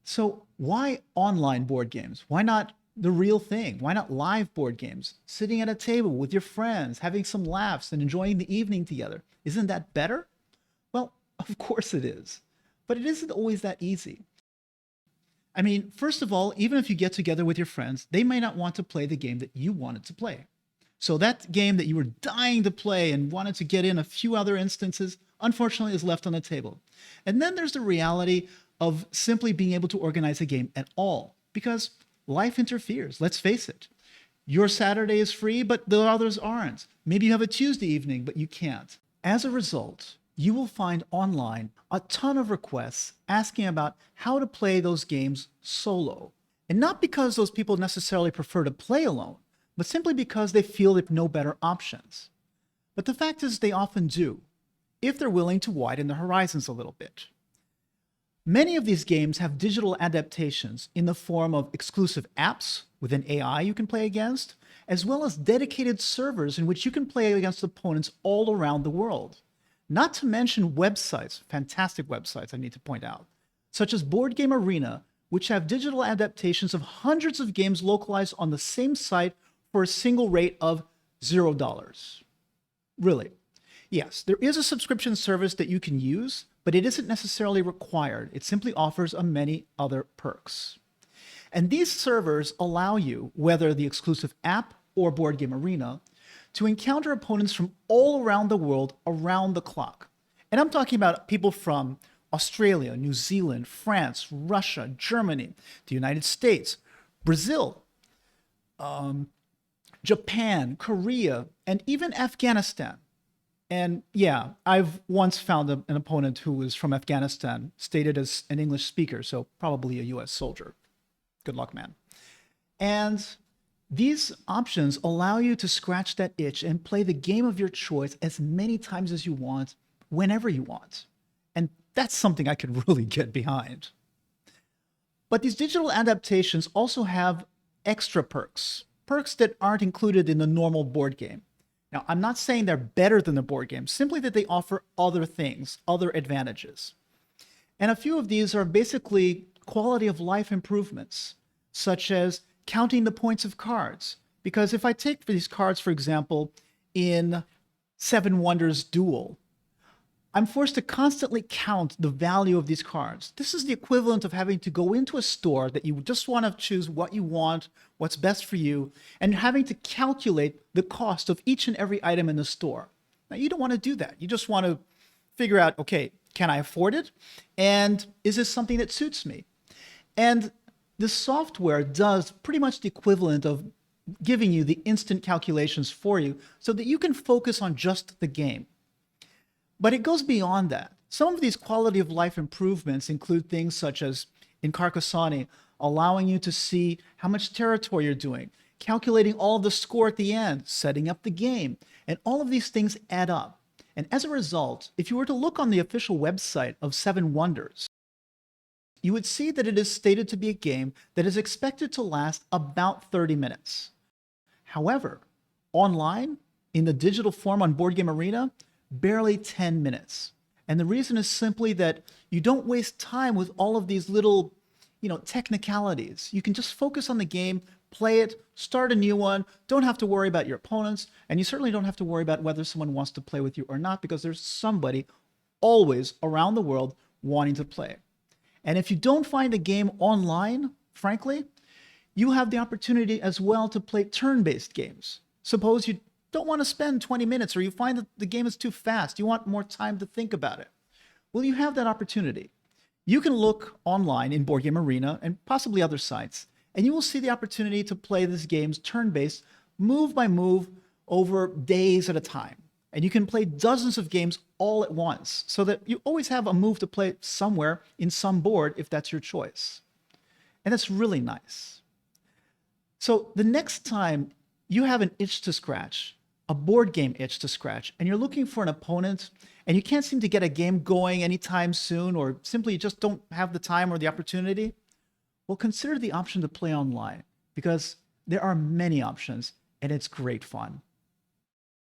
So why online board games? Why not the real thing? Why not live board games? Sitting at a table with your friends, having some laughs and enjoying the evening together. Isn't that better? Well, of course it is. But it isn't always that easy. I mean, first of all, even if you get together with your friends, they may not want to play the game that you wanted to play. So that game that you were dying to play and wanted to get in a few other instances, unfortunately, is left on the table. And then there's the reality of simply being able to organize a game at all, because life interferes. Let's face it. Your Saturday is free, but the others aren't. Maybe you have a Tuesday evening, but you can't. As a result, you will find online a ton of requests asking about how to play those games solo. And not because those people necessarily prefer to play alone, but simply because they feel they have no better options. But the fact is, they often do, if they're willing to widen their horizons a little bit. Many of these games have digital adaptations in the form of exclusive apps with an AI you can play against, as well as dedicated servers in which you can play against opponents all around the world. Not to mention websites, fantastic websites I need to point out, such as Board Game Arena, which have digital adaptations of hundreds of games localized on the same site for a single rate of $0. Really. Yes, there is a subscription service that you can use, but it isn't necessarily required. It simply offers many other perks. And these servers allow you, whether the exclusive app or Board Game Arena, to encounter opponents from all around the world around the clock. And I'm talking about people from Australia, New Zealand, France, Russia, Germany, the United States, Brazil, Japan, Korea, and even Afghanistan. And yeah, I've once found an opponent who was from Afghanistan, stated as an English speaker, so probably a US soldier. Good luck, man. And these options allow you to scratch that itch and play the game of your choice as many times as you want, whenever you want. And that's something I could really get behind. But these digital adaptations also have extra perks, perks that aren't included in the normal board game. Now, I'm not saying they're better than the board game, simply that they offer other things, other advantages. And a few of these are basically quality of life improvements, such as counting the points of cards. Because if I take these cards, for example, in Seven Wonders Duel, I'm forced to constantly count the value of these cards. This is the equivalent of having to go into a store that you just want to choose what you want, what's best for you, and having to calculate the cost of each and every item in the store. Now, you don't want to do that. You just want to figure out, okay, can I afford it? And is this something that suits me? And the software does pretty much the equivalent of giving you the instant calculations for you so that you can focus on just the game. But it goes beyond that. Some of these quality of life improvements include things such as, in Carcassonne, allowing you to see how much territory you're doing, calculating all of the score at the end, setting up the game, and all of these things add up. And as a result, if you were to look on the official website of Seven Wonders, you would see that it is stated to be a game that is expected to last about 30 minutes. However, online, in the digital form on Board Game Arena, barely 10 minutes. And the reason is simply that you don't waste time with all of these little, technicalities. You can just focus on the game, play it, start a new one, don't have to worry about your opponents, and you certainly don't have to worry about whether someone wants to play with you or not, because there's somebody always around the world wanting to play. And if you don't find a game online, frankly, you have the opportunity as well to play turn-based games. Suppose you don't want to spend 20 minutes or you find that the game is too fast, you want more time to think about it. Well, you have that opportunity. You can look online in Board Game Arena and possibly other sites, and you will see the opportunity to play these games turn-based, move by move, over days at a time. And you can play dozens of games all at once, so that you always have a move to play somewhere in some board if that's your choice. And that's really nice. So the next time you have an itch to scratch, a board game itch to scratch, and you're looking for an opponent, and you can't seem to get a game going anytime soon, or simply just don't have the time or the opportunity, well, consider the option to play online, because there are many options, and it's great fun.